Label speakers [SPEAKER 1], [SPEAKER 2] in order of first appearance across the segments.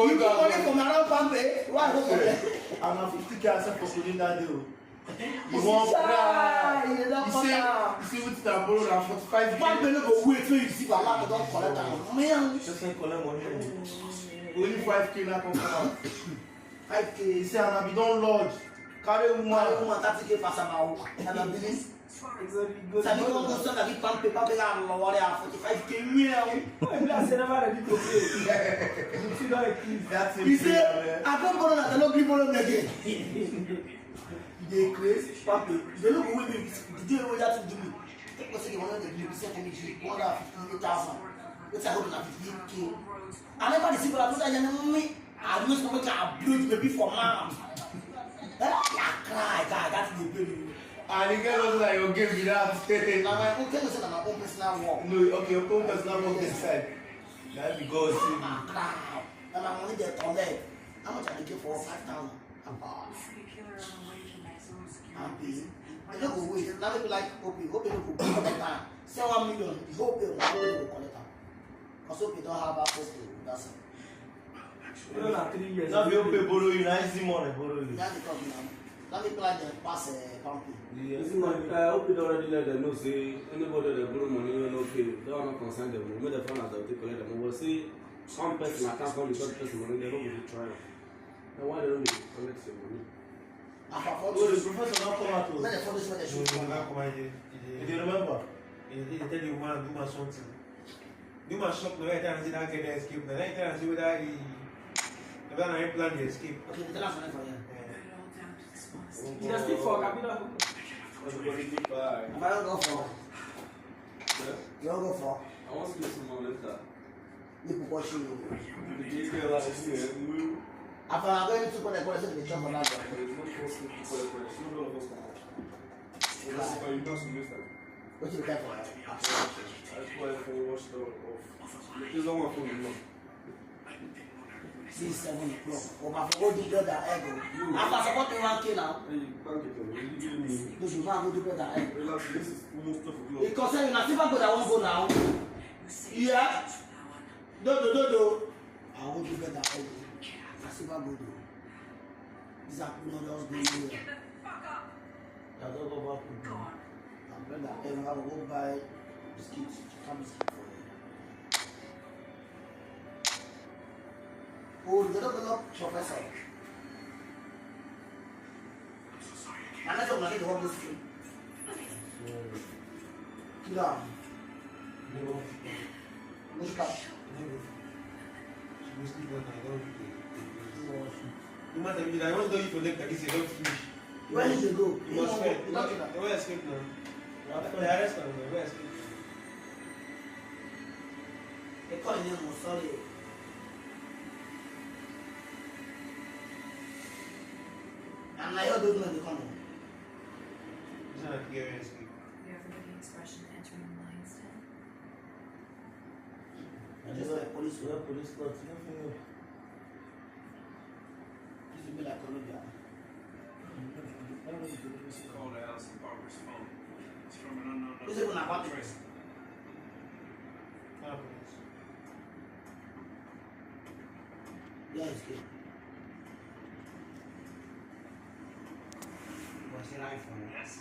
[SPEAKER 1] You put money from around Pampe. Why go for that?
[SPEAKER 2] I'm on 50K for putting that deal.
[SPEAKER 1] You want cry? You
[SPEAKER 2] see what that borrow na 45K.
[SPEAKER 1] Pampe no go wait till you see Baba don collect am. Man,
[SPEAKER 2] just collect money. Only 5K na come out. 5K. You say I be don lodge. Carry woman 30K pass about. And I believe. Sabi ko mo so lagi Pampe na worry 45K real.
[SPEAKER 1] that's never ready to pay. You say I don't borrow that I no gree borrow again. They crazy Pampe. They look away me. The day wey that do me. Take us say you want to give me 158,000. Which I hope na 50K. I never receive that. I me. I just go make a blood baby for mom. I cry, God, that's the baby. And the girl was like, you give me that. Now my own girl said my own personal work. No, okay, your own personal work inside. That because I cry. And my money get on there. How much I give for 5,000? I'm paying. I don't go wait. Now people like hope no go collect time. Say 1 million. The whole pay 1 million go collect time. Because hope don't have access to that's it.
[SPEAKER 2] You know, 3 years. Now you pay borrow you, now easy money borrow you.
[SPEAKER 1] That's the problem now. Let me play the pass Pampe.
[SPEAKER 3] Yes, I hope you already let them know. Say anybody that borrow money, you know, okay, they are not concerned them. Maybe the fund that they collect them. We will see some person I can't come because person money they don't really try. Then why they don't collect some money?
[SPEAKER 2] The professor not come out.
[SPEAKER 1] Let the photos when they shoot.
[SPEAKER 2] You remember?
[SPEAKER 4] He tell you want to do my something. Do my shop no right and see that get the escape. The right and see whether he never know plan the escape.
[SPEAKER 1] Okay, tell us something for you.
[SPEAKER 5] You just speak for capital.
[SPEAKER 3] Everybody keep by.
[SPEAKER 1] Am I don't go for?
[SPEAKER 3] Yeah.
[SPEAKER 1] You don't go for?
[SPEAKER 3] I want to do some more later.
[SPEAKER 1] You put what you.
[SPEAKER 3] The detail like this here.
[SPEAKER 1] After I'm going to put the question in the job for that.
[SPEAKER 3] There is no force to put the question. No one of us can watch. That's why you don't miss that.
[SPEAKER 1] What you get for?
[SPEAKER 3] That's why I watch the off. There's no one for you.
[SPEAKER 1] 6, 7 o'clock. Or my phone do better ego. After supporting 1K now.
[SPEAKER 3] Hey, you can't get them. You give me.
[SPEAKER 1] Those who want to do better ego.
[SPEAKER 3] Relax, this is almost stuff for
[SPEAKER 1] Because you na silver gold I won't go now. Yeah. Do. I will do better ego. Na silver gold. These are not just going here. I don't go back to go. I'm better ego. I will go buy biscuits. Chicken biscuit for you. Oh, the little professor. I'm not going to hold this thing. Kill down. Push back.
[SPEAKER 4] She will sleep one night. You must have been. I want to go for leg like this. You don't finish.
[SPEAKER 1] Where did you go?
[SPEAKER 4] You must fight. You will escape now. After the arrest, you will escape.
[SPEAKER 1] They call him sorry. And I don't know the comment.
[SPEAKER 4] It's not a clear escape.
[SPEAKER 6] You ever get the expression entering the lion's den?
[SPEAKER 1] I just like police.
[SPEAKER 2] Police court. Nothing.
[SPEAKER 1] This will be like Colombia.
[SPEAKER 7] Call the Alice and Barber's phone. It's from an unknown
[SPEAKER 1] This is
[SPEAKER 7] number.
[SPEAKER 1] when I bought it. Yeah, it's good. What's your iPhone?
[SPEAKER 7] Yes.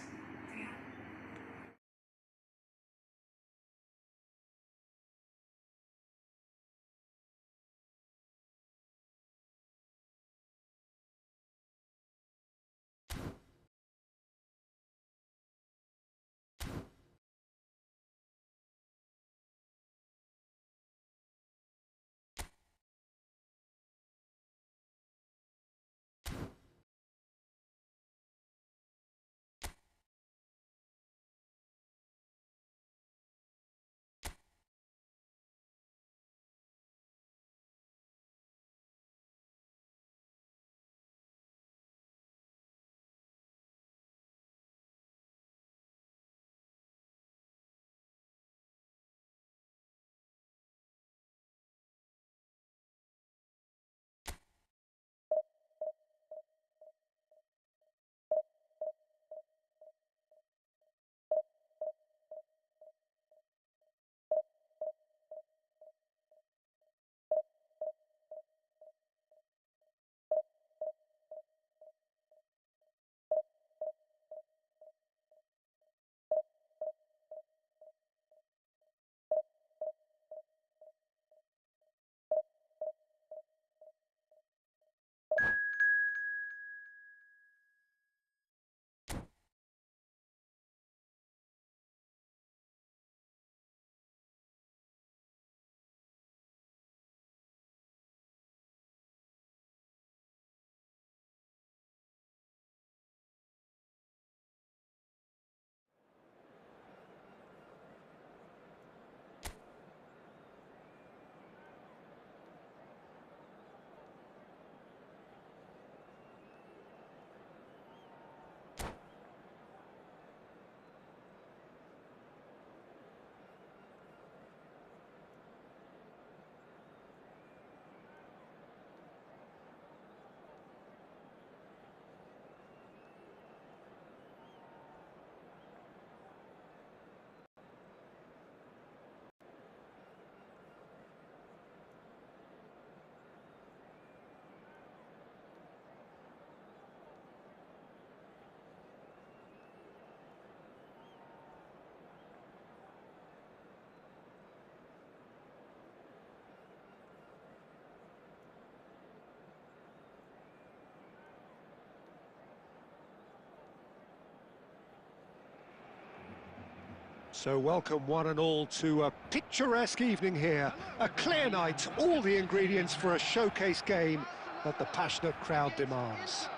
[SPEAKER 8] So welcome one and all to a picturesque evening here. A clear night, all the ingredients for a showcase game that the passionate crowd demands.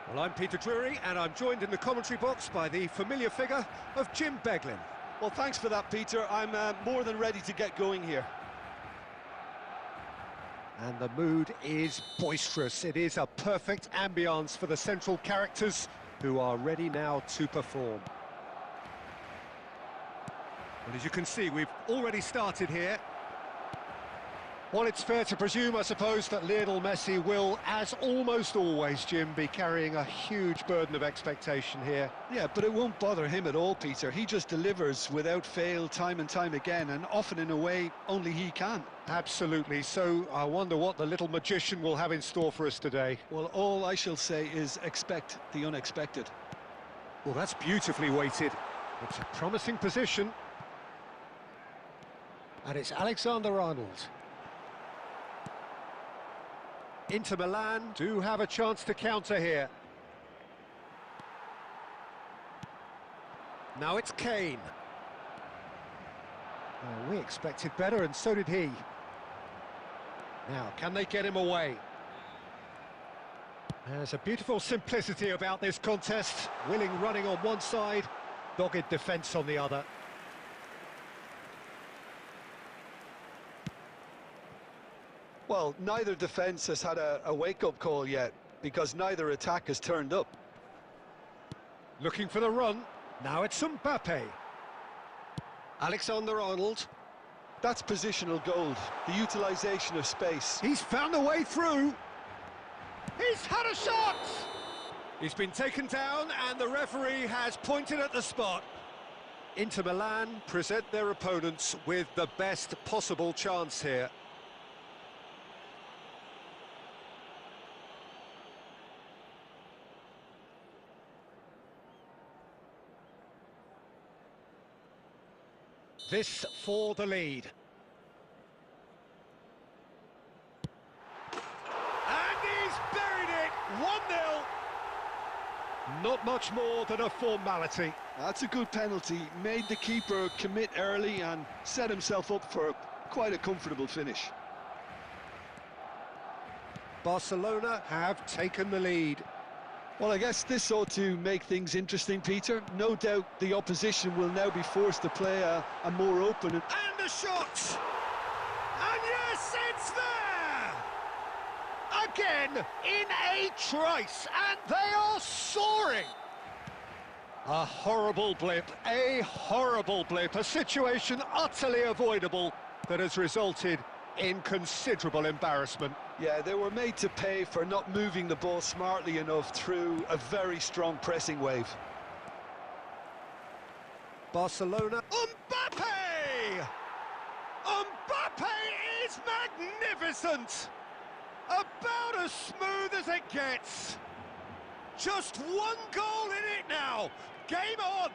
[SPEAKER 8] Well, I'm Peter Drury, and I'm joined in the commentary box by the familiar figure of Jim Beglin.
[SPEAKER 9] Well, thanks for that, Peter. I'm more than ready to get going here.
[SPEAKER 8] And the mood is boisterous. It is a perfect ambience for the central characters who are ready now to perform. Well, as you can see, we've already started here. Well, it's fair to presume, I suppose, that Lionel Messi will, as almost always, Jim, be carrying a huge burden of expectation here.
[SPEAKER 9] Yeah, but it won't bother him at all, Peter. He just delivers without fail time and time again, and often in a way only he can.
[SPEAKER 8] Absolutely. So I wonder what the little magician will have in store for us today.
[SPEAKER 9] Well, all I shall say is expect the unexpected.
[SPEAKER 8] Well, that's beautifully weighted. It's a promising position. And it's Alexander-Arnold. Inter Milan do have a chance to counter here. Now it's Kane. Well, we expected better, and so did he. Now, can they get him away? There's a beautiful simplicity about this contest. Willing running on one side, dogged defence on the other.
[SPEAKER 9] Well, neither defence has had a wake-up call yet, because neither attack has turned up.
[SPEAKER 8] Looking for the run. Now it's Mbappe. Alexander-Arnold.
[SPEAKER 9] That's positional gold, the utilisation of space.
[SPEAKER 8] He's found a way through. He's had a shot! He's been taken down, and the referee has pointed at the spot. Inter Milan present their opponents with the best possible chance here. This for the lead. And he's buried it! 1-0. Not much more than a formality.
[SPEAKER 9] That's a good penalty. Made the keeper commit early and set himself up for quite a comfortable finish.
[SPEAKER 8] Barcelona have taken the lead.
[SPEAKER 9] Well, I guess this ought to make things interesting, Peter. No doubt the opposition will now be forced to play a more open...
[SPEAKER 8] And a shot! And yes, it's there! Again, in a trice, and they are soaring! A horrible blip, a situation utterly avoidable that has resulted in considerable embarrassment.
[SPEAKER 9] Yeah, they were made to pay for not moving the ball smartly enough through a very strong pressing wave.
[SPEAKER 8] Barcelona. Mbappe! Mbappe is magnificent! About as smooth as it gets. Just one goal in it now. Game on!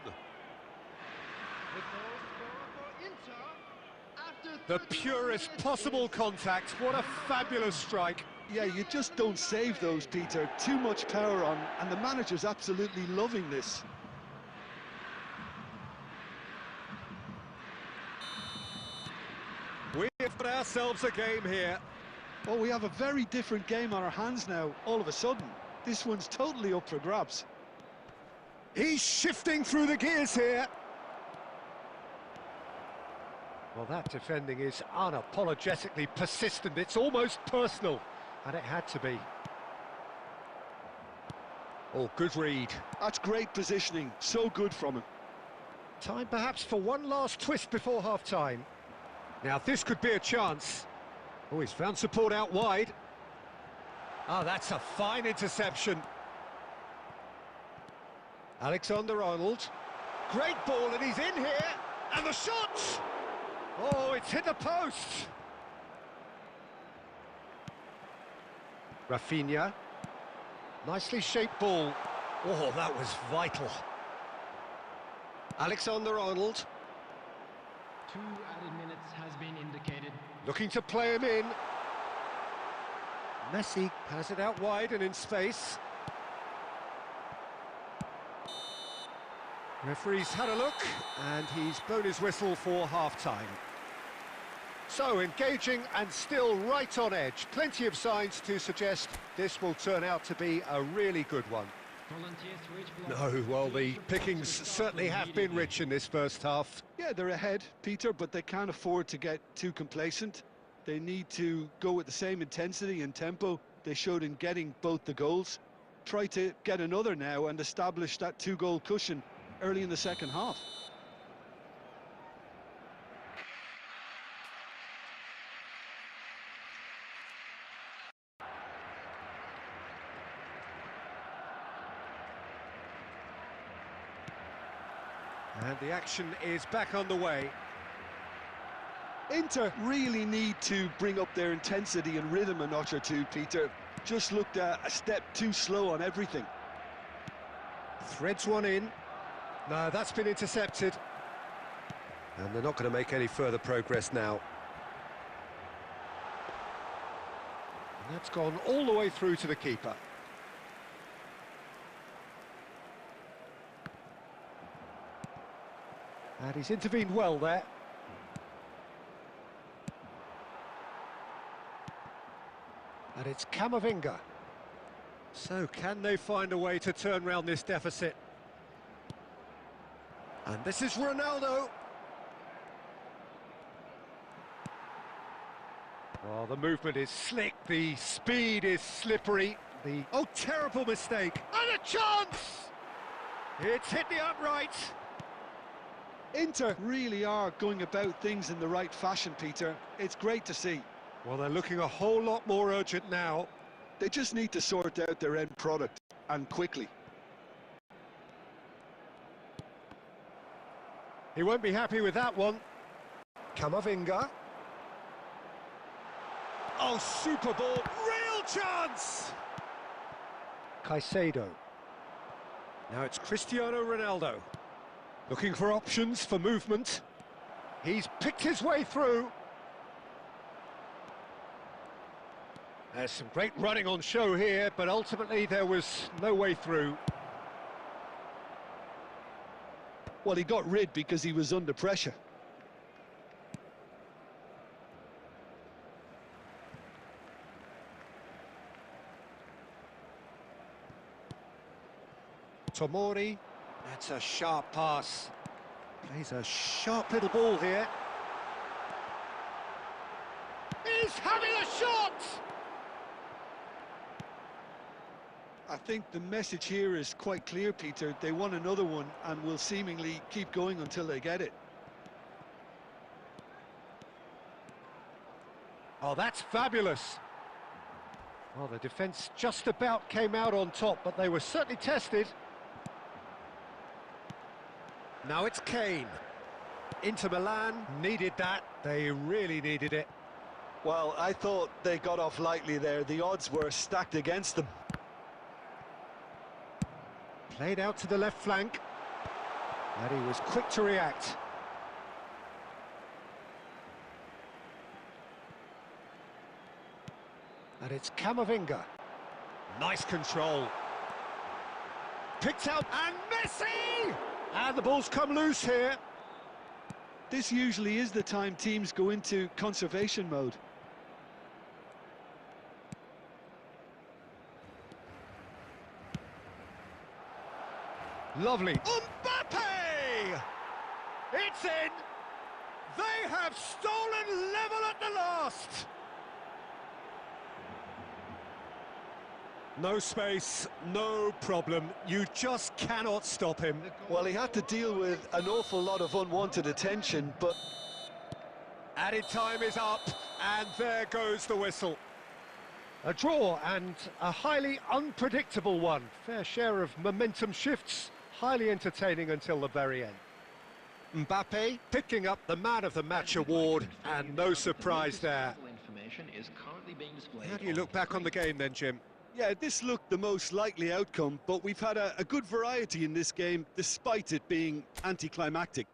[SPEAKER 8] The purest possible contact. What a fabulous strike.
[SPEAKER 9] Yeah, you just don't save those, Peter. Too much power on, and the manager's absolutely loving this.
[SPEAKER 8] We've got ourselves a game here.
[SPEAKER 9] Oh, we have a very different game on our hands now, all of a sudden. This one's totally up for grabs.
[SPEAKER 8] He's shifting through the gears here. Well, that defending is unapologetically persistent. It's almost personal, and it had to be. Oh, good read.
[SPEAKER 9] That's great positioning. So good from him.
[SPEAKER 8] Time perhaps for one last twist before half-time. Now, this could be a chance. Oh, he's found support out wide. Oh, that's a fine interception. Alexander-Arnold. Great ball, and he's in here. And the shot! Oh, it's hit the post. Rafinha. Nicely shaped ball. Oh, that was vital. Alexander-Arnold.
[SPEAKER 10] 2 added minutes has been indicated.
[SPEAKER 8] Looking to play him in. Messi has it out wide and in space. Referee's had a look, and he's blown his whistle for half-time. So, engaging and still right on edge. Plenty of signs to suggest this will turn out to be a really good one. No, well, the pickings certainly have been rich in this first half.
[SPEAKER 9] Yeah, they're ahead, Peter, but they can't afford to get too complacent. They need to go with the same intensity and tempo they showed in getting both the goals. Try to get another now and establish that two-goal cushion early in the second half.
[SPEAKER 8] And the action is back on the way.
[SPEAKER 9] Inter really need to bring up their intensity and rhythm a notch or two, Peter. Just looked a step too slow on everything.
[SPEAKER 8] Threads one in. No, that's been intercepted. And they're not going to make any further progress now. And that's gone all the way through to the keeper. And he's intervened well there. And it's Camavinga. So can they find a way to turn round this deficit? And this is Ronaldo. Oh, the movement is slick, the speed is slippery. Oh, terrible mistake. And a chance! It's hit the upright.
[SPEAKER 9] Inter really are going about things in the right fashion, Peter. It's great to see.
[SPEAKER 8] Well, they're looking a whole lot more urgent now.
[SPEAKER 9] They just need to sort out their end product, and quickly.
[SPEAKER 8] He won't be happy with that one. Camavinga. Oh, super ball. Real chance! Caicedo. Now it's Cristiano Ronaldo. Looking for options for movement. He's picked his way through. There's some great running on show here, but ultimately there was no way through.
[SPEAKER 9] Well, he got rid because he was under pressure.
[SPEAKER 8] Tomori, that's a sharp pass. Plays a sharp little ball here. He's having a shot!
[SPEAKER 9] I think the message here is quite clear, Peter. They want another one and will seemingly keep going until they get it.
[SPEAKER 8] Oh, that's fabulous. Well, the defence just about came out on top, but they were certainly tested. Now it's Kane. Inter Milan needed that. They really needed it.
[SPEAKER 9] Well, I thought they got off lightly there. The odds were stacked against them.
[SPEAKER 8] Played out to the left flank. And he was quick to react. And it's Camavinga. Nice control. Picked out, and Messi! And the ball's come loose here.
[SPEAKER 9] This usually is the time teams go into conservation mode.
[SPEAKER 8] Lovely. Mbappe! It's in! They have stolen level at the last! No space, no problem. You just cannot stop him.
[SPEAKER 9] Well, he had to deal with an awful lot of unwanted attention, but...
[SPEAKER 8] Added time is up, and there goes the whistle. A draw, and a highly unpredictable one. Fair share of momentum shifts, highly entertaining until the very end. Mbappe picking up the Man of the Match award, and no surprise there. How do you look back on the game then, Jim?
[SPEAKER 9] Yeah, this looked the most likely outcome, but we've had a good variety in this game, despite it being anticlimactic.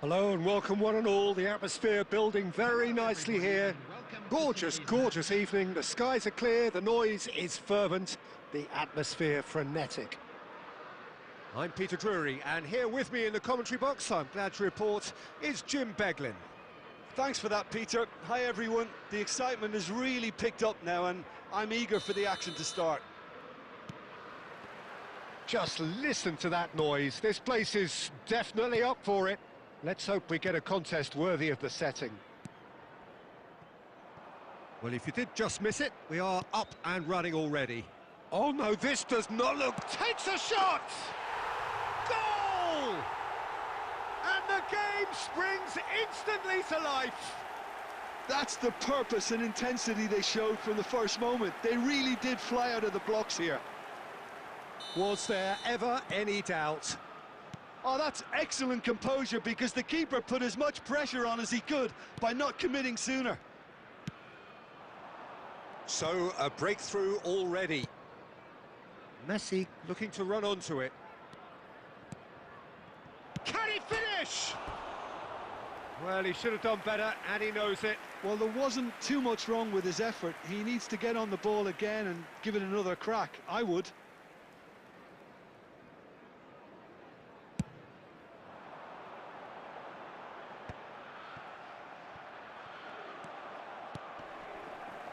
[SPEAKER 8] Hello and welcome one and all. The atmosphere building very nicely here. Gorgeous, gorgeous evening. The skies are clear, the noise is fervent, the atmosphere frenetic. I'm Peter Drury, and here with me in the commentary box, I'm glad to report, is Jim Beglin.
[SPEAKER 9] Thanks for that, Peter. Hi, everyone. The excitement has really picked up now, and I'm eager for the action to start.
[SPEAKER 8] Just listen to that noise. This place is definitely up for it. Let's hope we get a contest worthy of the setting. Well, if you did just miss it, we are up and running already. Oh no, this does not look... Takes a shot! Goal! And the game springs instantly to life.
[SPEAKER 9] That's the purpose and intensity they showed from the first moment. They really did fly out of the blocks here.
[SPEAKER 8] Was there ever any doubt?
[SPEAKER 9] Oh, that's excellent composure, because the keeper put as much pressure on as he could by not committing sooner.
[SPEAKER 8] So, a breakthrough already. Messi looking to run onto it. Can he finish? Well, he should have done better, and he knows it.
[SPEAKER 9] Well, there wasn't too much wrong with his effort. He needs to get on the ball again and give it another crack. I would.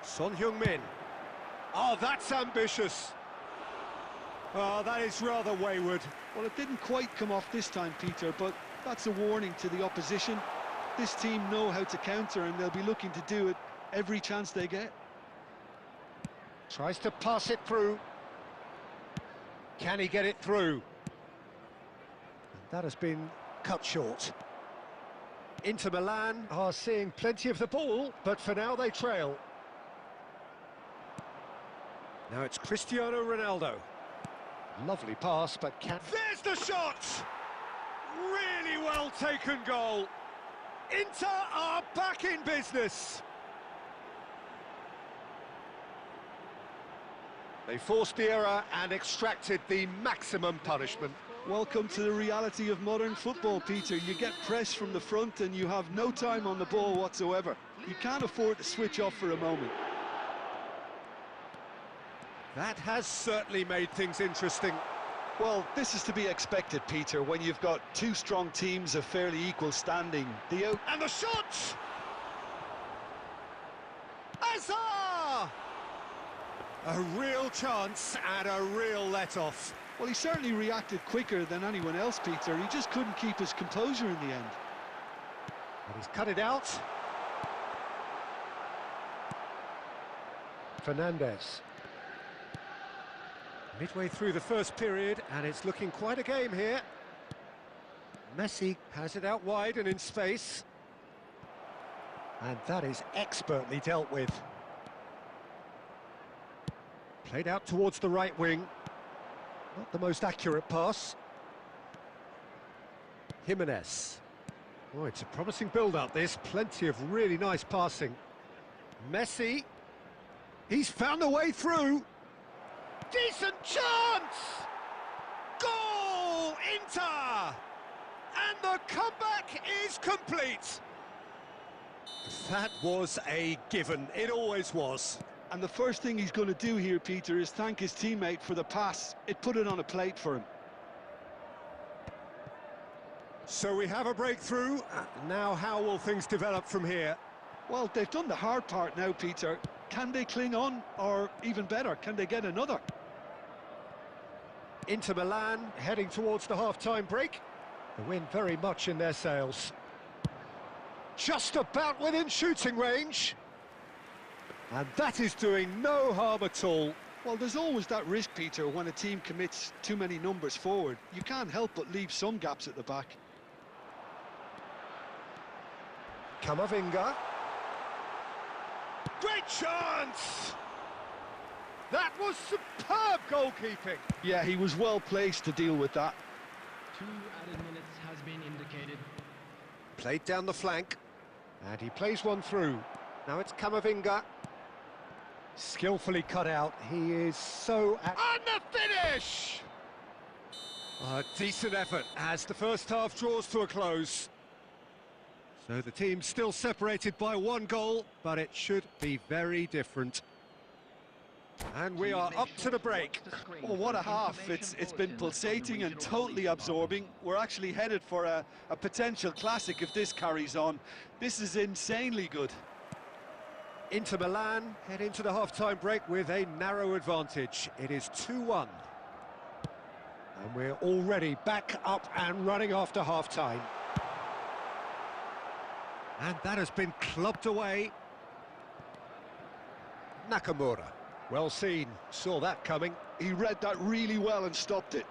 [SPEAKER 8] Son Heung-min. Oh, that's ambitious. Oh, that is rather wayward.
[SPEAKER 9] Well, it didn't quite come off this time, Peter, but that's a warning to the opposition. This team know how to counter, and they'll be looking to do it every chance they get.
[SPEAKER 8] Tries to pass it through. Can he get it through? That has been cut short. Inter Milan are seeing plenty of the ball, but for now they trail. Now it's Cristiano Ronaldo. Lovely pass, but can... There's the shot! Really well taken goal. Inter are back in business. They forced the error and extracted the maximum punishment.
[SPEAKER 9] Welcome to the reality of modern football, Peter. You get pressed from the front and you have no time on the ball whatsoever. You can't afford to switch off for a moment.
[SPEAKER 8] That has certainly made things interesting.
[SPEAKER 9] Well, this is to be expected, Peter, when you've got two strong teams of fairly equal standing.
[SPEAKER 8] And the shot! Azar! A real chance and a real let-off.
[SPEAKER 9] Well, he certainly reacted quicker than anyone else, Peter. He just couldn't keep his composure in the end.
[SPEAKER 8] And he's cut it out. Fernandez. Midway through the first period, and it's looking quite a game here. Messi has it out wide and in space. And that is expertly dealt with. Played out towards the right wing. Not the most accurate pass. Jimenez. Oh, it's a promising build-up, this. Plenty of really nice passing. Messi. He's found a way through. Decent chance! Goal! Inter! And the comeback is complete. That was a given. It always was.
[SPEAKER 9] And the first thing he's going to do here, Peter, is thank his teammate for the pass. It put it on a plate for him.
[SPEAKER 8] So we have a breakthrough. Now how will things develop from here?
[SPEAKER 9] Well, they've done the hard part now, Peter. Can they cling on? Or even better, can they get another?
[SPEAKER 8] Inter Milan heading towards the half-time break. The win very much in their sails. Just about within shooting range. And that is doing no harm at all.
[SPEAKER 9] Well, there's always that risk, Peter, when a team commits too many numbers forward. You can't help but leave some gaps at the back.
[SPEAKER 8] Camavinga. Great chance! That was superb goalkeeping.
[SPEAKER 9] Yeah, he was well placed to deal with that.
[SPEAKER 10] 2 added minutes has been indicated.
[SPEAKER 8] Played down the flank. And he plays one through. Now it's Camavinga. Skillfully cut out. He is so... And the finish! A decent effort as the first half draws to a close. So the team's still separated by 1 goal, but it should be very different. And we are up to the break.
[SPEAKER 9] Oh, what a half. It's been pulsating and totally absorbing. We're actually headed for a potential classic if this carries on. This is insanely good.
[SPEAKER 8] Inter Milan head into the half-time break with a narrow advantage. It is 2-1. And we're already back up and running after half-time. And that has been clubbed away. Nakamura. Well seen, saw that coming.
[SPEAKER 9] He read that really well and stopped it.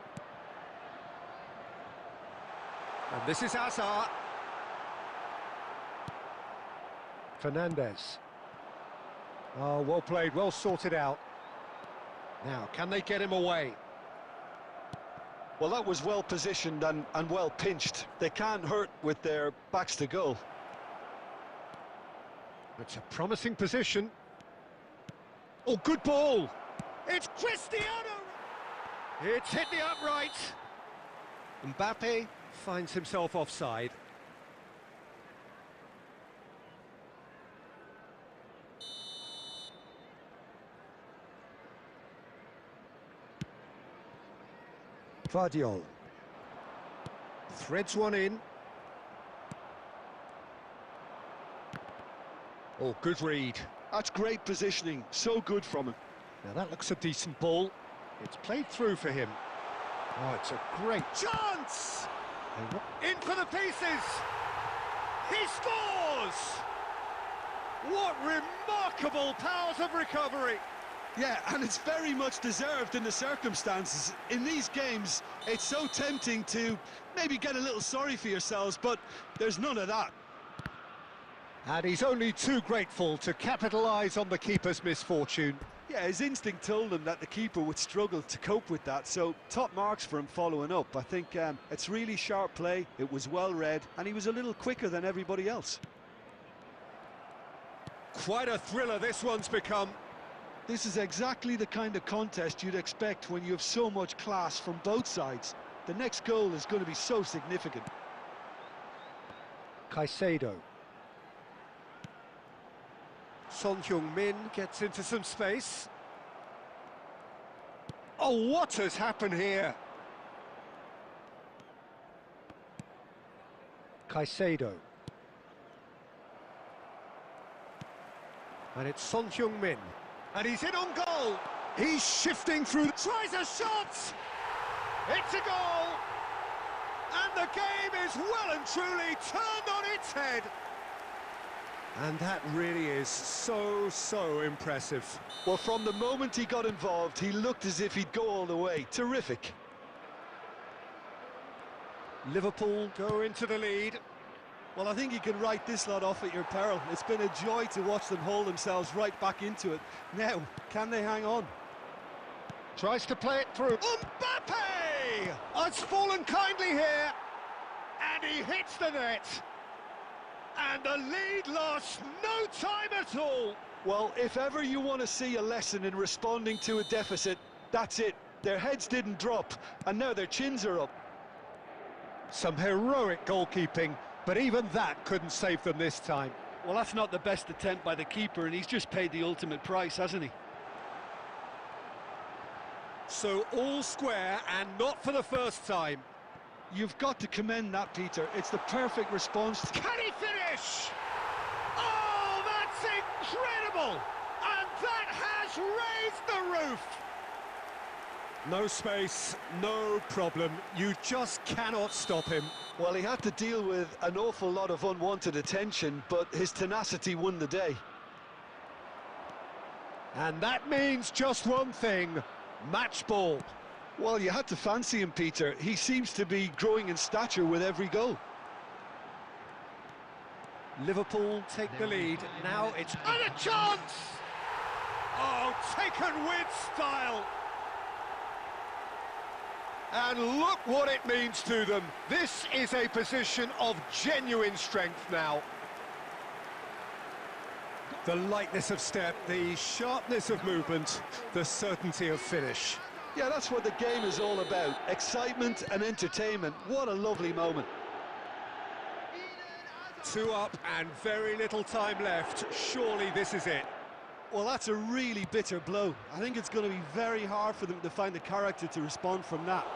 [SPEAKER 8] And this is Hazard. Fernandez. Oh, well played, well sorted out. Now, can they get him away?
[SPEAKER 9] Well, that was well positioned and well pinched. They can't hurt with their backs to goal.
[SPEAKER 8] It's a promising position. Oh, good ball! It's Cristiano! It's hit the upright. Mbappe finds himself offside. Vardiol. Threads one in. Oh, good read.
[SPEAKER 9] That's great positioning, so good from him.
[SPEAKER 8] Now that looks a decent ball. It's played through for him. Oh, it's a great chance! In for the pieces! He scores! What remarkable powers of recovery!
[SPEAKER 9] Yeah, and it's very much deserved in the circumstances. In these games, it's so tempting to maybe get a little sorry for yourselves, but there's none of that.
[SPEAKER 8] And he's only too grateful to capitalise on the keeper's misfortune.
[SPEAKER 9] Yeah, his instinct told him that the keeper would struggle to cope with that, so top marks for him following up. I think it's really sharp play, it was well read, and he was a little quicker than everybody else.
[SPEAKER 8] Quite a thriller this one's become.
[SPEAKER 9] This is exactly the kind of contest you'd expect when you have so much class from both sides. The next goal is going to be so significant.
[SPEAKER 8] Caicedo. Son Heung-min gets into some space. Oh, what has happened here? Caicedo. And it's Son Heung-min. And he's in on goal. He's shifting through. Tries a shot. It's a goal. And the game is well and truly turned on its head. And that really is so impressive.
[SPEAKER 9] Well, from the moment he got involved, he looked as if he'd go all the way. Terrific.
[SPEAKER 8] Liverpool go into the lead.
[SPEAKER 9] Well, I think you can write this lot off at your peril. It's been a joy to watch them hold themselves right back into it. Now, can they hang on?
[SPEAKER 8] Tries to play it through. Mbappe! Has fallen kindly here. And he hits the net. And the lead lost no time at all.
[SPEAKER 9] Well, if ever you want to see a lesson in responding to a deficit, that's it. Their heads didn't drop, and now their chins are up.
[SPEAKER 8] Some heroic goalkeeping, but even that couldn't save them this time.
[SPEAKER 9] Well, that's not the best attempt by the keeper, and he's just paid the ultimate price, hasn't he?
[SPEAKER 8] So all square, and not for the first time.
[SPEAKER 9] You've got to commend that, Peter. It's the perfect response.
[SPEAKER 8] Can he finish? Oh, that's incredible! And that has raised the roof! No space, no problem. You just cannot stop him.
[SPEAKER 9] Well, he had to deal with an awful lot of unwanted attention, but his tenacity won the day.
[SPEAKER 8] And that means just one thing, match ball.
[SPEAKER 9] Well, you had to fancy him, Peter. He seems to be growing in stature with every goal.
[SPEAKER 8] Liverpool take the lead. Now it's and a chance! Oh, taken with style. And look what it means to them. This is a position of genuine strength now. The lightness of step, the sharpness of movement, the certainty of finish.
[SPEAKER 9] Yeah, that's what the game is all about. Excitement and entertainment. What a lovely moment.
[SPEAKER 8] 2 up and very little time left. Surely this is it.
[SPEAKER 9] Well, that's a really bitter blow. I think it's going to be very hard for them to find the character to respond from that.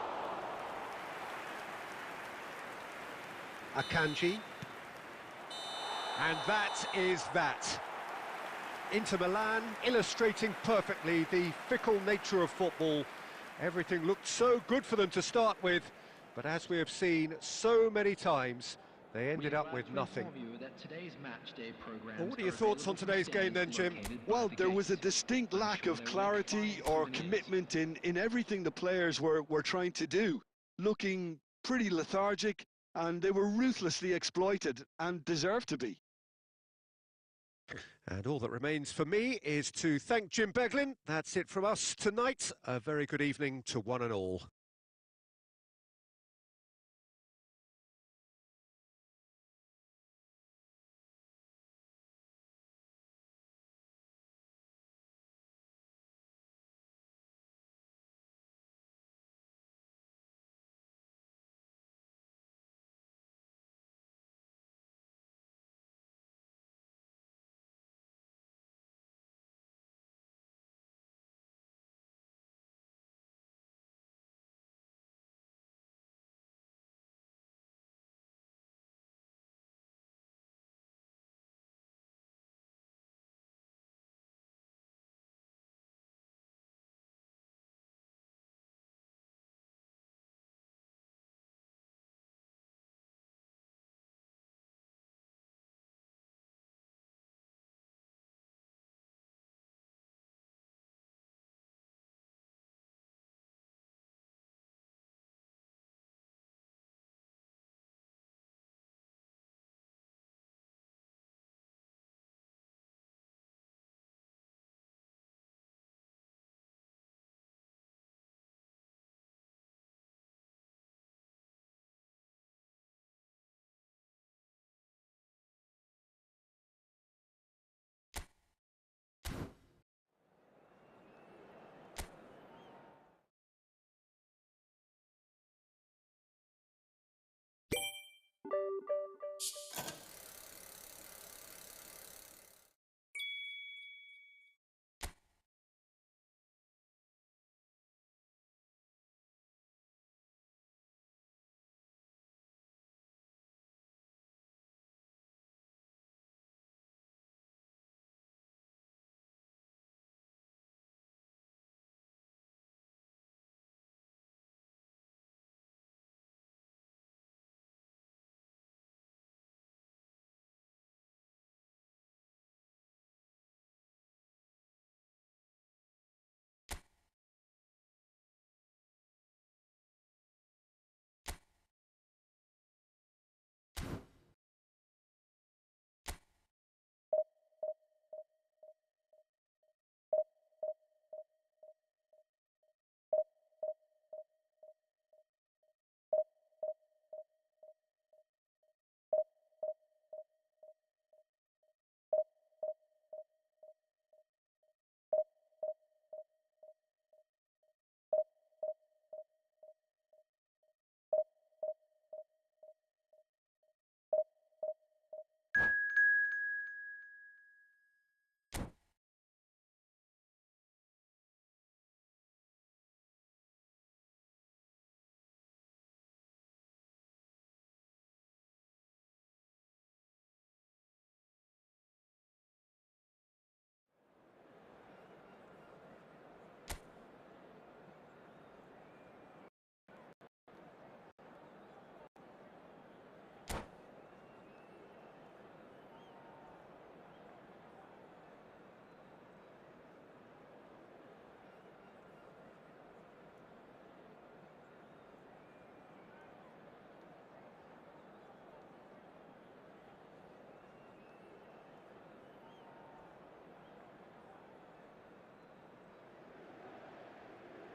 [SPEAKER 8] Akanji. And that is that. Inter Milan illustrating perfectly the fickle nature of football. Everything looked so good for them to start with, but as we have seen so many times, they ended up with nothing. Well, what are your thoughts on today's game then, Jim?
[SPEAKER 9] Well, there was a distinct lack of clarity or commitment in everything the players were trying to do. Looking pretty lethargic, and they were ruthlessly exploited, and deserved to be.
[SPEAKER 8] And all that remains for me is to thank Jim Beglin. That's it from us tonight. A very good evening to one and all.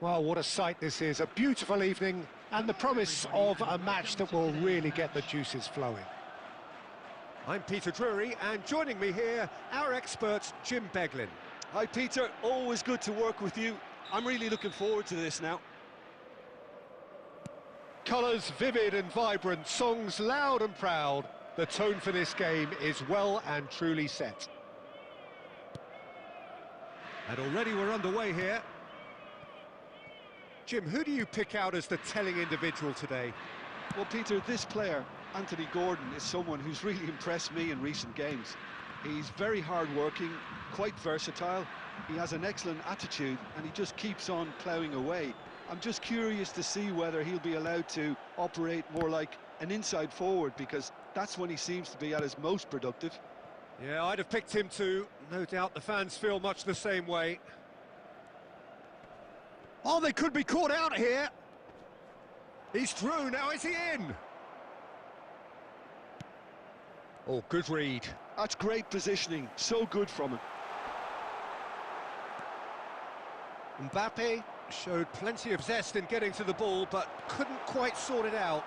[SPEAKER 8] Well, what a sight this is. A beautiful evening and the promise of a match that will really get the juices flowing. I'm Peter Drury, and joining me here, our expert, Jim Beglin.
[SPEAKER 9] Hi, Peter. Always good to work with you. I'm really looking forward to this now.
[SPEAKER 8] Colours vivid and vibrant, songs loud and proud. The tone for this game is well and truly set. And already we're underway here. Jim, who do you pick out as the telling individual today?
[SPEAKER 9] Well, Peter, this player, Anthony Gordon, is someone who's really impressed me in recent games. He's very hard-working, quite versatile. He has an excellent attitude, and he just keeps on ploughing away. I'm just curious to see whether he'll be allowed to operate more like an inside forward, because that's when he seems to be at his most productive.
[SPEAKER 8] Yeah, I'd have picked him too. No doubt the fans feel much the same way. Oh, they could be caught out here. He's through, now is he in? Oh, good read.
[SPEAKER 9] That's great positioning, so good from him.
[SPEAKER 8] Mbappe showed plenty of zest in getting to the ball, but couldn't quite sort it out.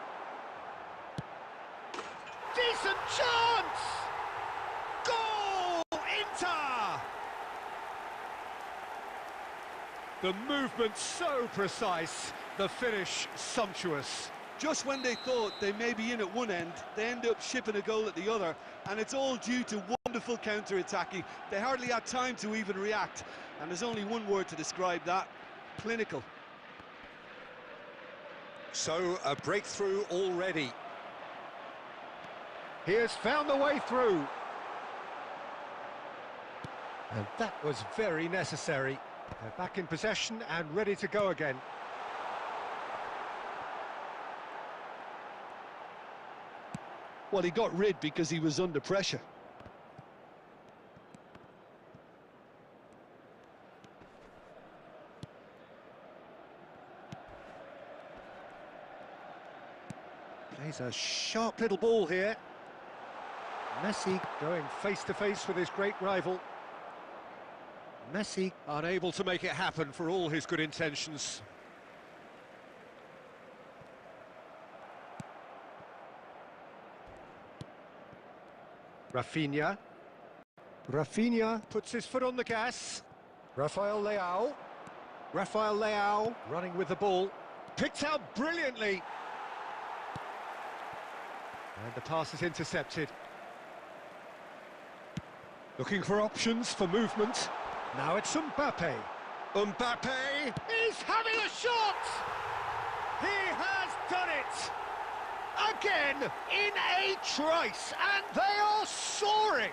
[SPEAKER 8] Decent chance! Goal! Inter! The movement so precise, the finish sumptuous.
[SPEAKER 9] Just when they thought they may be in at one end, they end up shipping a goal at the other, and it's all due to wonderful counter-attacking. They hardly had time to even react, and there's only one word to describe that: clinical.
[SPEAKER 8] So, a breakthrough already. He has found the way through. And that was very necessary. They're back in possession and ready to go again.
[SPEAKER 9] Well, he got rid because he was under pressure.
[SPEAKER 8] Plays a sharp little ball here. Messi going face-to-face with his great rival. Messi unable to make it happen for all his good intentions. Rafinha. Rafinha puts his foot on the gas. Rafael Leao. Rafael Leao running with the ball. Picked out brilliantly. And the pass is intercepted. Looking for options for movement. Now it's Mbappe. Mbappe is having a shot! He has done it! Again, in a trice, and they are soaring!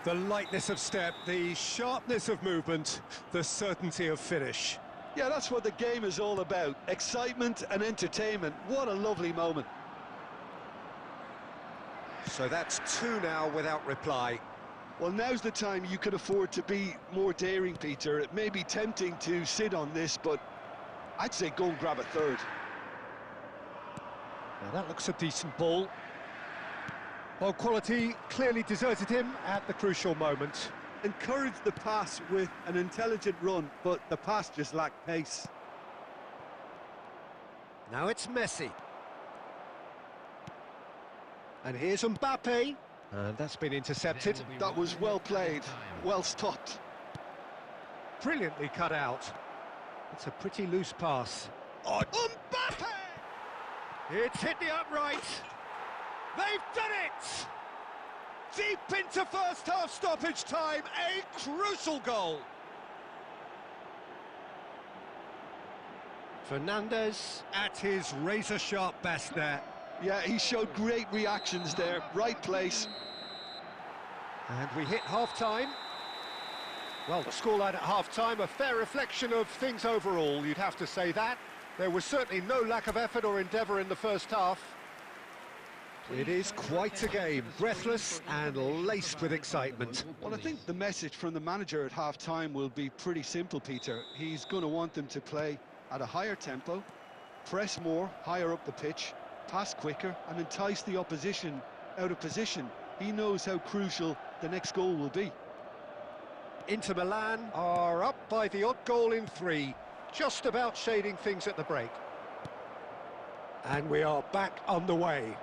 [SPEAKER 8] The lightness of step, the sharpness of movement, the certainty of finish.
[SPEAKER 9] Yeah, that's what the game is all about. Excitement and entertainment. What a lovely moment.
[SPEAKER 8] So that's two now without reply.
[SPEAKER 9] Well, now's the time you can afford to be more daring, Peter. It may be tempting to sit on this, but I'd say go and grab a third.
[SPEAKER 8] Now that looks a decent ball. Well, quality clearly deserted him at the crucial moment.
[SPEAKER 9] Encouraged the pass with an intelligent run, but the pass just lacked pace.
[SPEAKER 8] Now it's Messi. And here's Mbappe. And that's been intercepted.
[SPEAKER 9] That was well played, well stopped.
[SPEAKER 8] Brilliantly cut out. It's a pretty loose pass. Oh, Mbappe! It's hit the upright. They've done it! Deep into first half stoppage time, a crucial goal. Fernandes at his razor-sharp best there.
[SPEAKER 9] Yeah, he showed great reactions there, right place.
[SPEAKER 8] And we hit half-time. Well, the scoreline at half-time, a fair reflection of things overall, you'd have to say that. There was certainly no lack of effort or endeavour in the first half. It is quite a game, breathless and laced with excitement.
[SPEAKER 9] Well, I think the message from the manager at half-time will be pretty simple, Peter. He's going to want them to play at a higher tempo, press more, higher up the pitch, pass quicker and entice the opposition out of position. He knows how crucial the next goal will be.
[SPEAKER 8] Inter Milan are up by the odd goal in 3. just about shading things at the break. And we are back underway.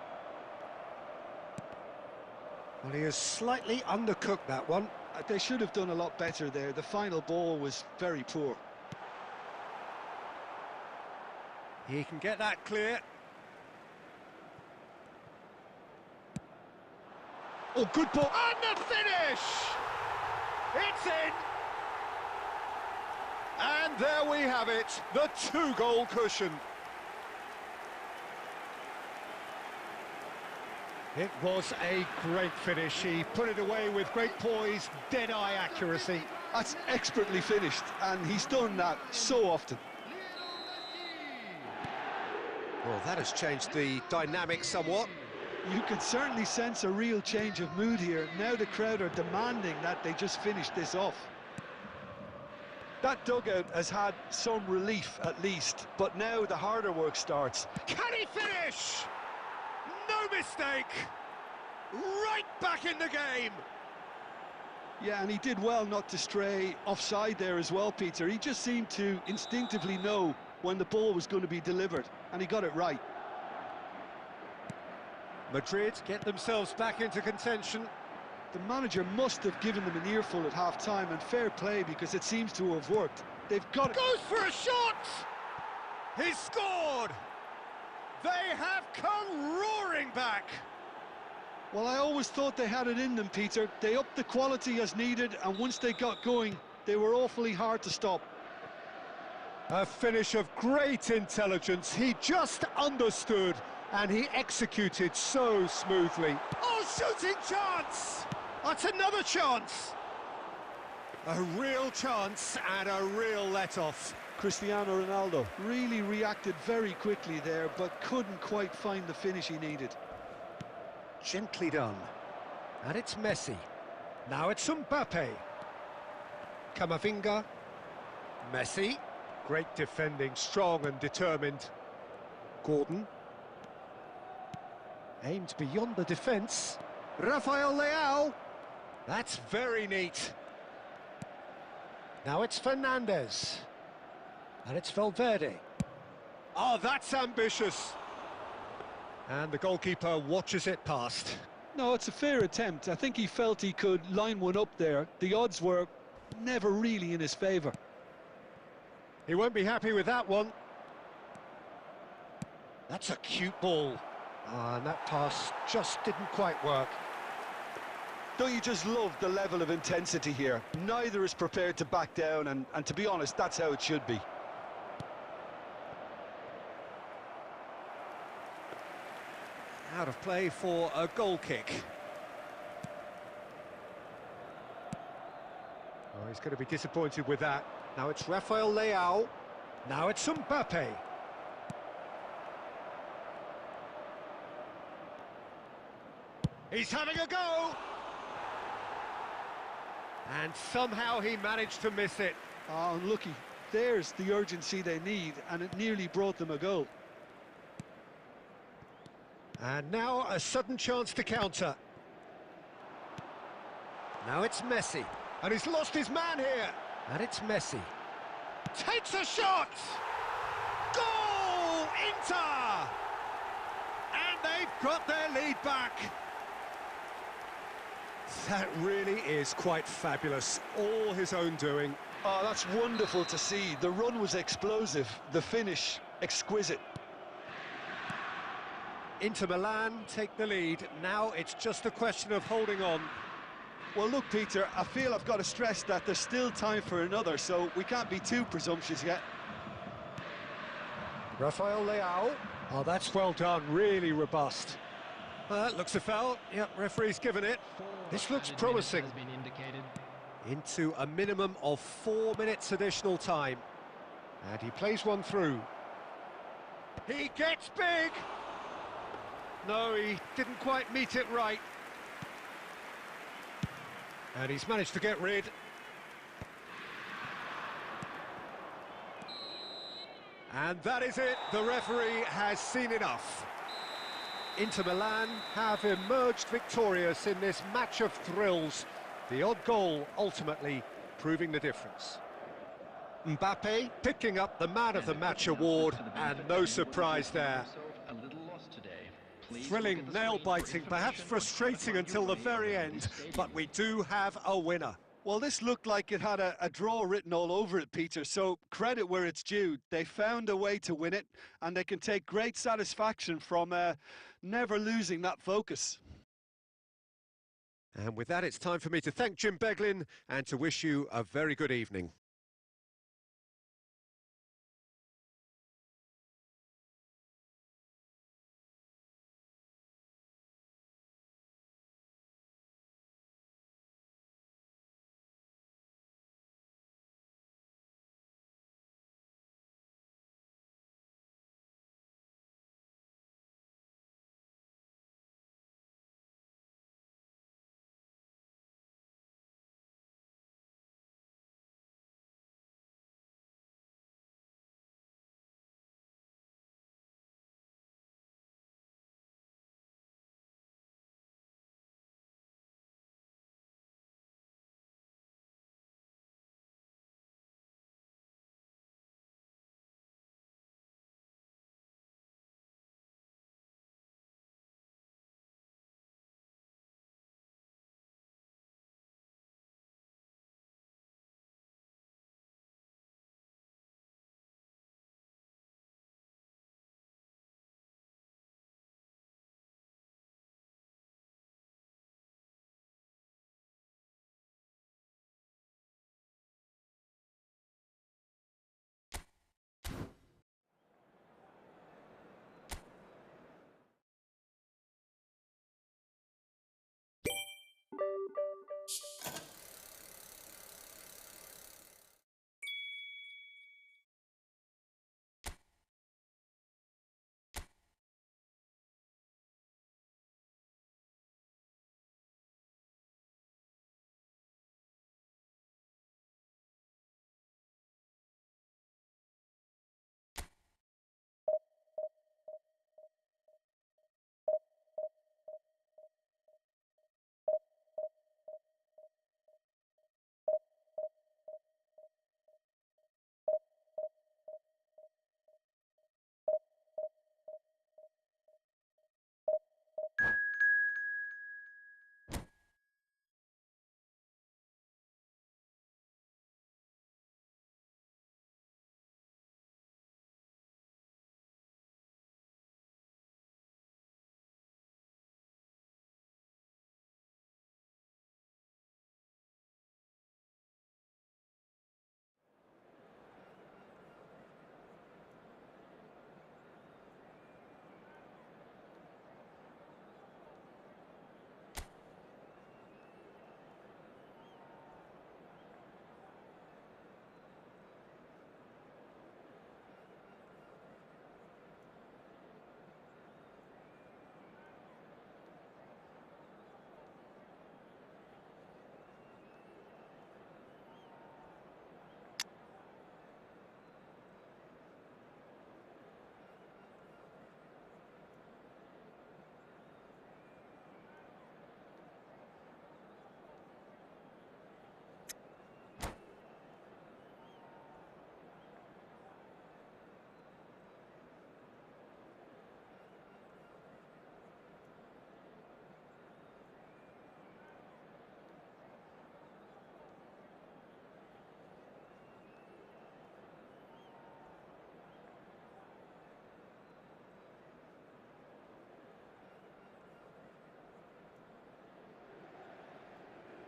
[SPEAKER 8] Well, he has slightly undercooked that one.
[SPEAKER 9] They should have done a lot better there. The final ball was very poor.
[SPEAKER 8] He can get that clear.
[SPEAKER 9] Oh, good ball.
[SPEAKER 8] And the finish! It's in! And there we have it, the 2-goal cushion. It was a great finish. He put it away with great poise, dead-eye accuracy.
[SPEAKER 9] That's expertly finished, and he's done that so often.
[SPEAKER 8] Well, that has changed the dynamic somewhat.
[SPEAKER 9] You can certainly sense a real change of mood here. Now the crowd are demanding that they just finish this off. That dugout has had some relief at least, but now the harder work starts.
[SPEAKER 8] Can he finish? No mistake! Right back in the game!
[SPEAKER 9] Yeah, and he did well not to stray offside there as well, Peter. He just seemed to instinctively know when the ball was going to be delivered, and he got it right.
[SPEAKER 8] Madrid get themselves back into contention.
[SPEAKER 9] The manager must have given them an earful at half-time, and fair play, because it seems to have worked. They've got it.
[SPEAKER 8] Goes for a shot! He's scored! They have come roaring back!
[SPEAKER 9] Well, I always thought they had it in them, Peter. They upped the quality as needed, and once they got going, they were awfully hard to stop.
[SPEAKER 8] A finish of great intelligence. He just understood, and he executed so smoothly. Oh, shooting chance! That's another chance! A real chance and a real let-off.
[SPEAKER 9] Cristiano Ronaldo really reacted very quickly there, but couldn't quite find the finish he needed.
[SPEAKER 8] Gently done. And it's Messi. Now it's Mbappe. Camavinga. Messi. Great defending, strong and determined. Gordon. Aimed beyond the defence. Rafael Leao. That's very neat. Now it's Fernandez. And it's Valverde. Oh, that's ambitious. And the goalkeeper watches it past.
[SPEAKER 9] No, it's a fair attempt. I think he felt he could line one up there. The odds were never really in his favour.
[SPEAKER 8] He won't be happy with that one. That's a cute ball. And that pass just didn't quite work.
[SPEAKER 9] Don't you just love the level of intensity here? Neither is prepared to back down, and to be honest, that's how it should be.
[SPEAKER 8] Out of play for a goal kick. Oh, he's going to be disappointed with that. Now it's Rafael Leao. Now it's Mbappe. He's having a go! And somehow he managed to miss it.
[SPEAKER 9] Oh, unlucky. There's the urgency they need, and it nearly brought them a goal.
[SPEAKER 8] And now a sudden chance to counter. Now it's Messi. And he's lost his man here. And it's Messi. Takes a shot! Goal! Inter! And they've got their lead back. That really is quite fabulous. All his own doing.
[SPEAKER 9] Oh, that's wonderful to see. The run was explosive. The finish, exquisite.
[SPEAKER 8] Inter Milan take the lead. Now it's just a question of holding on.
[SPEAKER 9] Well, look, Peter, I feel I've got to stress that there's still time for another, so we can't be too presumptuous yet.
[SPEAKER 8] Rafael Leao. Oh, that's well done. Really robust. That looks a foul. Yep, referee's given it. This looks promising.
[SPEAKER 10] Has been indicated.
[SPEAKER 8] Into a minimum of 4 minutes additional time. And he plays one through. He gets big! No, he didn't quite meet it right. And he's managed to get rid. And that is it. The referee has seen enough. Inter Milan have emerged victorious in this match of thrills. The odd goal ultimately proving the difference. Mbappe picking up the Man of the Match award, and no surprise there. Thrilling, nail-biting, perhaps frustrating until the very end, but we do have a winner.
[SPEAKER 9] Well, this looked like it had a draw written all over it, Peter, so credit where it's due. They found a way to win it, and they can take great satisfaction from never losing that focus.
[SPEAKER 8] And with that, it's time for me to thank Jim Beglin and to wish you a very good evening.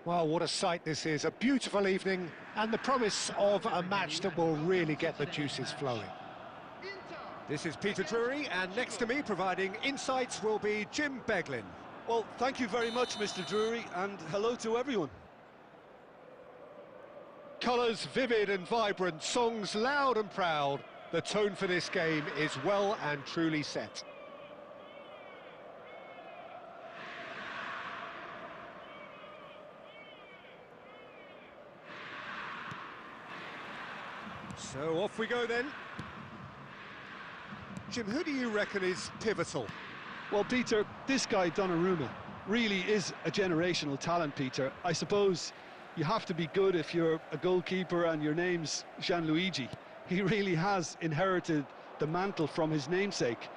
[SPEAKER 8] Well, what a sight this is, a beautiful evening and the promise of a match that will really get the juices flowing. This is Peter Drury, and next to me providing insights will be Jim Beglin.
[SPEAKER 9] Well, thank you very much, Mr. Drury, and hello to everyone.
[SPEAKER 8] Colours vivid and vibrant, songs loud and proud. The tone for this game is well and truly set. So off we go then. Jim, who do you reckon is pivotal?
[SPEAKER 9] Well, Peter, this guy, Donnarumma, really is a generational talent, Peter. I suppose You have to be good if you're a goalkeeper and your name's Gianluigi. He really has inherited the mantle from his namesake.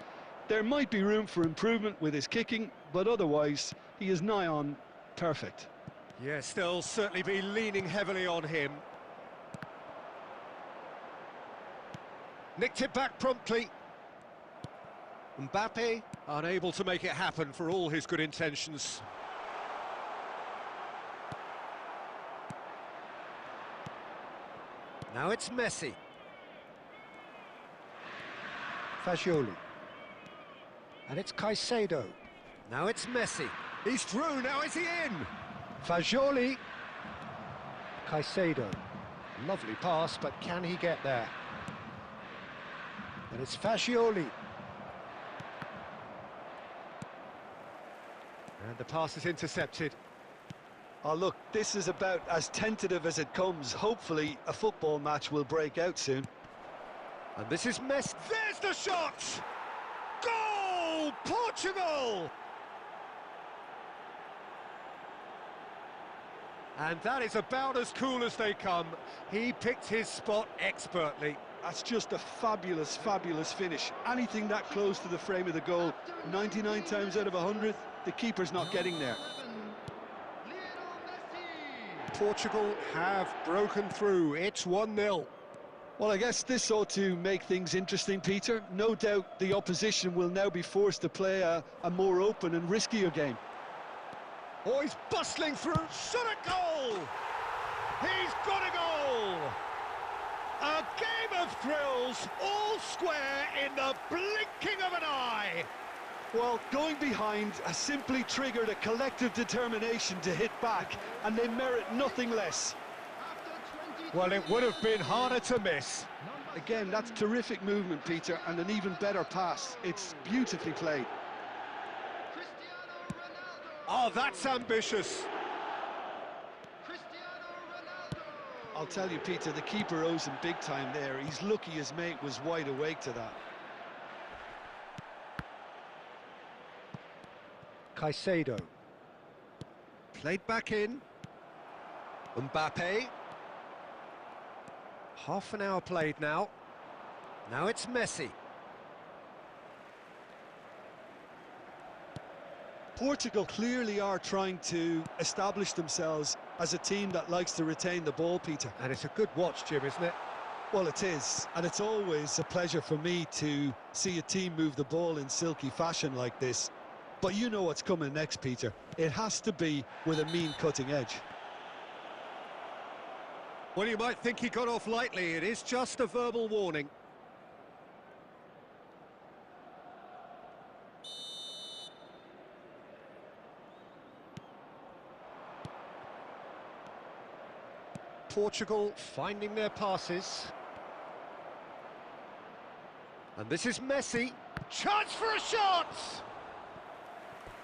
[SPEAKER 9] There might be room for improvement with his kicking, but otherwise, he is nigh on perfect.
[SPEAKER 8] Yes, they'll certainly be leaning heavily on him. Nicked it back promptly. Mbappe unable to make it happen for all his good intentions. Now it's Messi. Fagioli. And it's Caicedo. Now it's Messi. He's through, now is he in? Fagioli. Caicedo. Lovely pass, but can he get there? And it's Fagioli. And the pass is intercepted.
[SPEAKER 9] Oh look, this is about as tentative as it comes. Hopefully a football match will break out soon.
[SPEAKER 8] And this is Messi. There's the shot! Goal! Portugal! And that is about as cool as they come. He picked his spot expertly.
[SPEAKER 9] That's just a fabulous, fabulous finish. Anything that close to the frame of the goal, 99 times out of 100, the keeper's not getting there.
[SPEAKER 8] Portugal have broken through. It's 1-0.
[SPEAKER 9] Well, I guess this ought to make things interesting, Peter. No doubt the opposition will now be forced to play a more open and riskier game.
[SPEAKER 8] Oh, he's bustling through. Shot a goal! He's got a goal! A game of thrills, all square in the blinking of an eye.
[SPEAKER 9] Well, going behind has simply triggered a collective determination to hit back, and they merit nothing less.
[SPEAKER 8] Well, it would have been harder to miss.
[SPEAKER 9] Again, that's terrific movement, Peter, and an even better pass. It's beautifully played.
[SPEAKER 8] Oh, that's ambitious.
[SPEAKER 9] I'll tell you, Peter, the keeper owes him big time there. He's lucky his mate was wide awake to that.
[SPEAKER 8] Caicedo. Played back in. Mbappe. Half an hour played now. Now it's Messi.
[SPEAKER 9] Portugal clearly are trying to establish themselves as a team that likes to retain the ball, Peter.
[SPEAKER 8] And it's a good watch, Jim, isn't it?
[SPEAKER 9] Well, it is, and it's always a pleasure for me to see a team move the ball in silky fashion like this. But you know what's coming next, Peter. It has to be with a mean cutting edge.
[SPEAKER 8] Well, you might think he got off lightly. It is just a verbal warning. Portugal finding their passes. And this is Messi. Chance for a shot!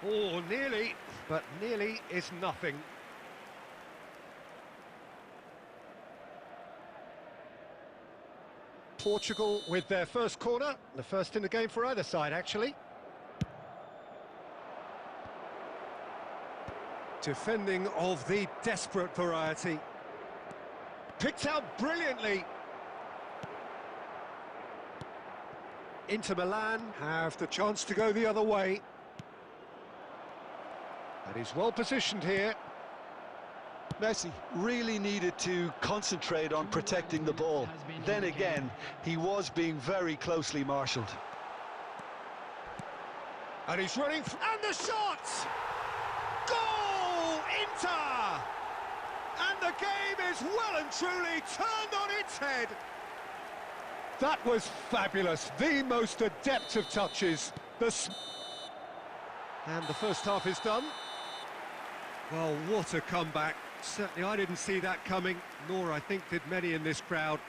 [SPEAKER 8] Oh, nearly, but nearly is nothing. Portugal with their first corner, the first in the game for either side, actually. Defending of the desperate variety. Picked out brilliantly. Inter Milan have the chance to go the other way. And he's well positioned here.
[SPEAKER 9] Messi really needed to concentrate on protecting the ball. Then again, he was being very closely marshalled.
[SPEAKER 8] And he's running, and the shot! Goal! Inter! And the game is well and truly turned on its head. That was fabulous, the most adept of touches. And the first half is done. Well, what a comeback. Certainly I didn't see that coming, nor I think did many in this crowd.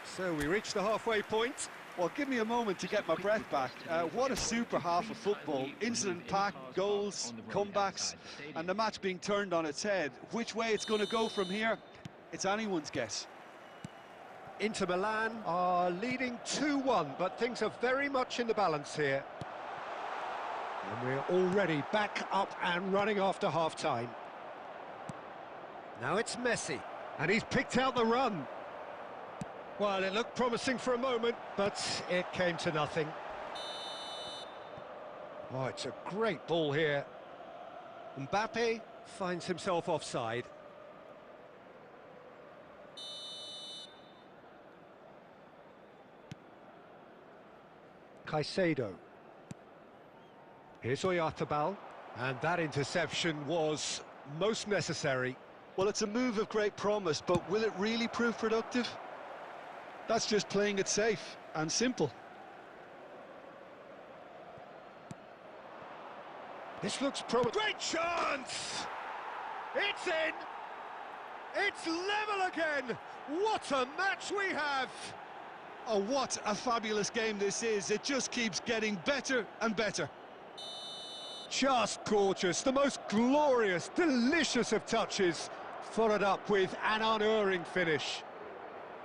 [SPEAKER 8] So we reached the halfway point.
[SPEAKER 9] Well, give me a moment to get my breath back. What a super half of football. Incident-packed, goals, comebacks, and the match being turned on its head. Which way it's going to go from here, it's anyone's guess.
[SPEAKER 8] Inter Milan are leading 2-1, but things are very much in the balance here. And we're already back up and running after half-time. Now it's Messi, and he's picked out the run. Well, it looked promising for a moment, but it came to nothing. Oh, it's a great ball here. Mbappe finds himself offside. Caicedo. Here's Oyarzabal, and that interception was most necessary.
[SPEAKER 9] Well, it's a move of great promise, but will it really prove productive? That's just playing it safe and simple.
[SPEAKER 8] This looks great chance! It's in! It's level again! What a match we have!
[SPEAKER 9] Oh, what a fabulous game this is. It just keeps getting better and better.
[SPEAKER 8] Just gorgeous, the most glorious, delicious of touches, followed up with an unerring finish.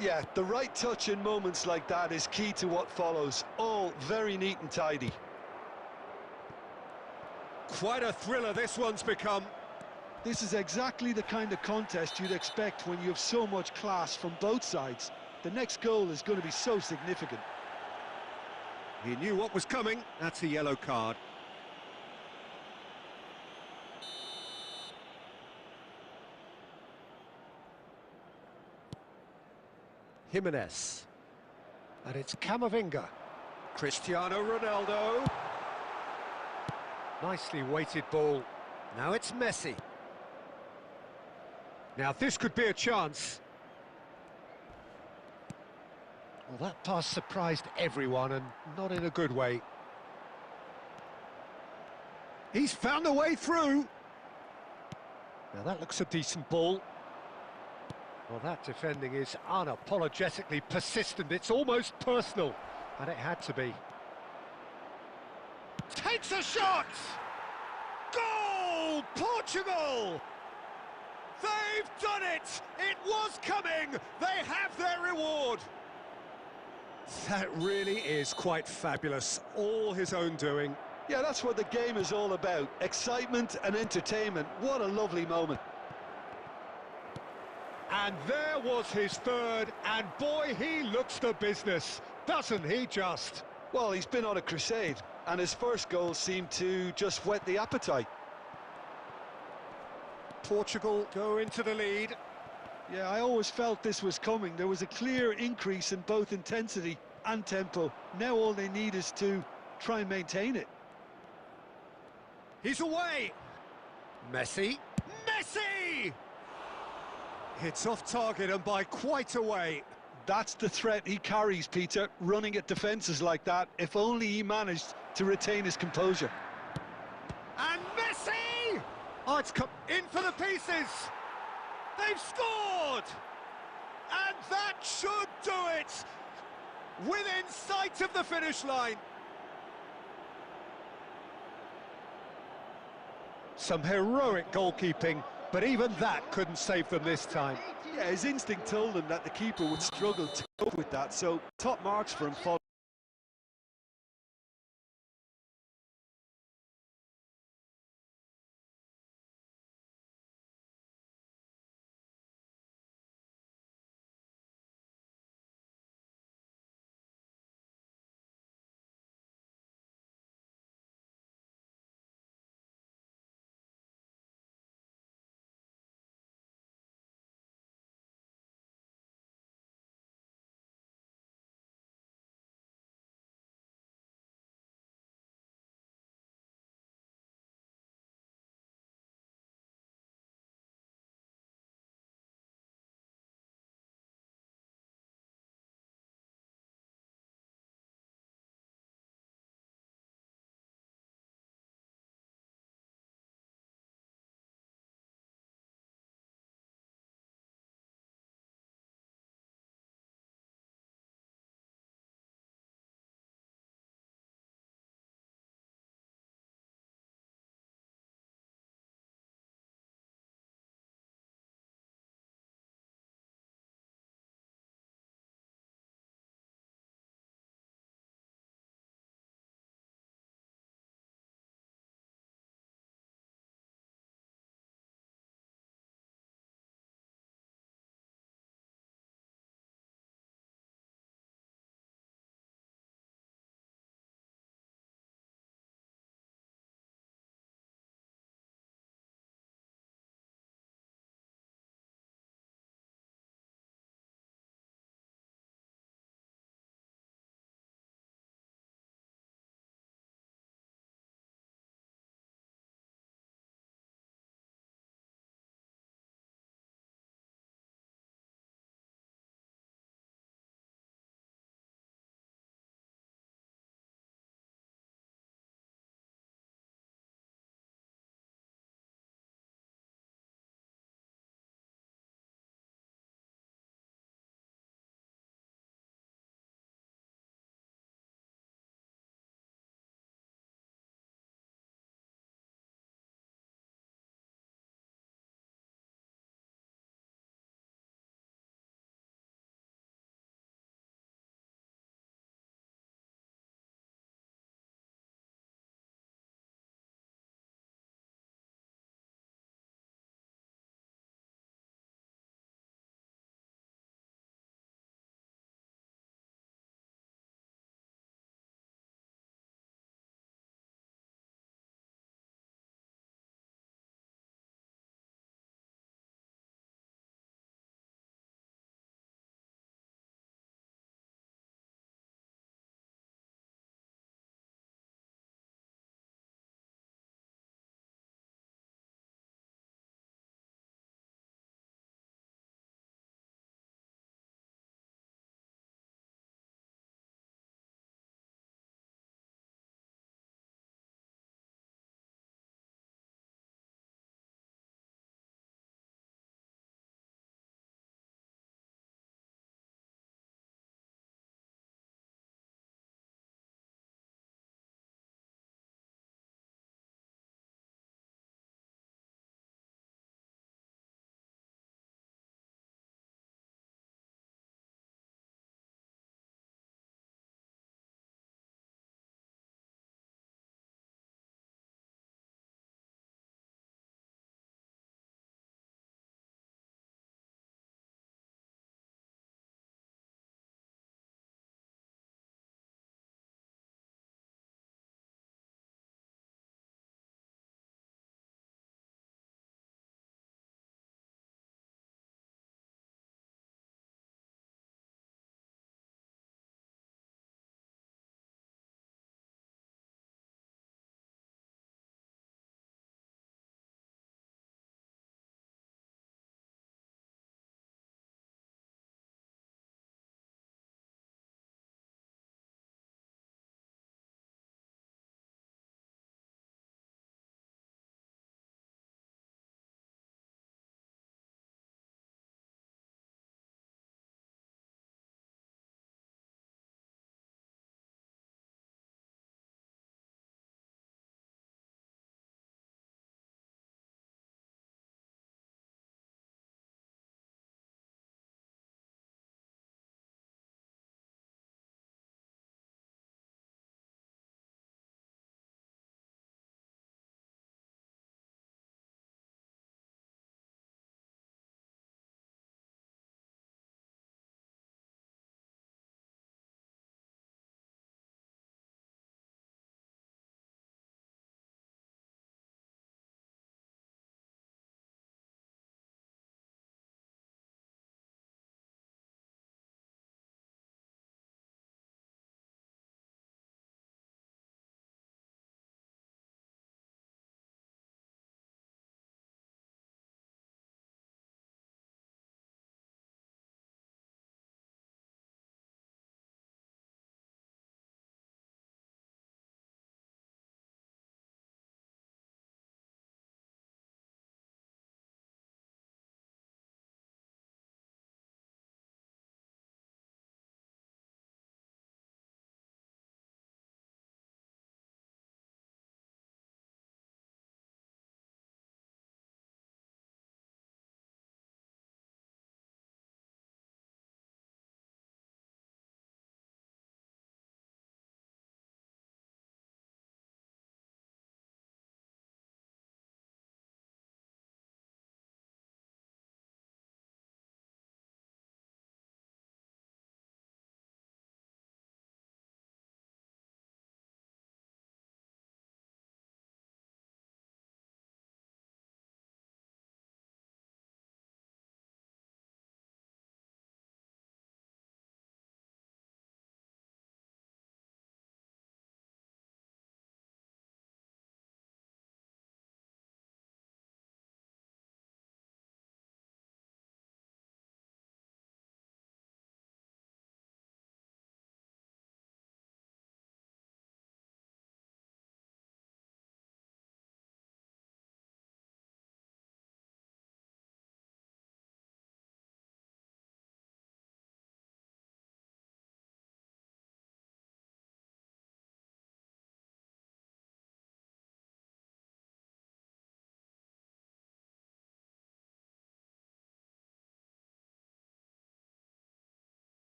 [SPEAKER 9] Yeah, the right touch in moments like that is key to what follows. All very neat and tidy.
[SPEAKER 8] Quite a thriller this one's become.
[SPEAKER 9] This is exactly the kind of contest you'd expect when you have so much class from both sides. The next goal is going to be so significant.
[SPEAKER 8] He knew what was coming. That's a yellow card. Jimenez. And it's Camavinga. Cristiano Ronaldo. Nicely weighted ball. Now it's Messi. Now this could be a chance. Well, that pass surprised everyone, and not in a good way. He's found a way through. Now that looks a decent ball. Well, that defending is unapologetically persistent. It's almost personal, and it had to be. Takes a shot! Goal! Portugal! They've done it! It was coming! They have their reward! That really is quite fabulous. All his own doing.
[SPEAKER 9] Yeah, that's what the game is all about. Excitement and entertainment. What a lovely moment.
[SPEAKER 8] And there was his third, and boy, he looks the business, doesn't he just?
[SPEAKER 9] Well, he's been on a crusade, and his first goal seemed to just whet the appetite.
[SPEAKER 8] Portugal go into the lead.
[SPEAKER 9] Yeah, I always felt this was coming. There was a clear increase in both intensity and tempo. Now all they need is to try and maintain it.
[SPEAKER 8] He's away! Messi! Messi! It's off target and by quite a way.
[SPEAKER 9] That's the threat he carries, Peter, running at defences like that. If only he managed to retain his composure.
[SPEAKER 8] And Messi! Oh, it's come in for the pieces! They've scored! And that should do it! Within sight of the finish line. Some heroic goalkeeping, but even that couldn't save them this time.
[SPEAKER 9] Yeah, his instinct told him that the keeper would struggle to cope with that, so top marks for him.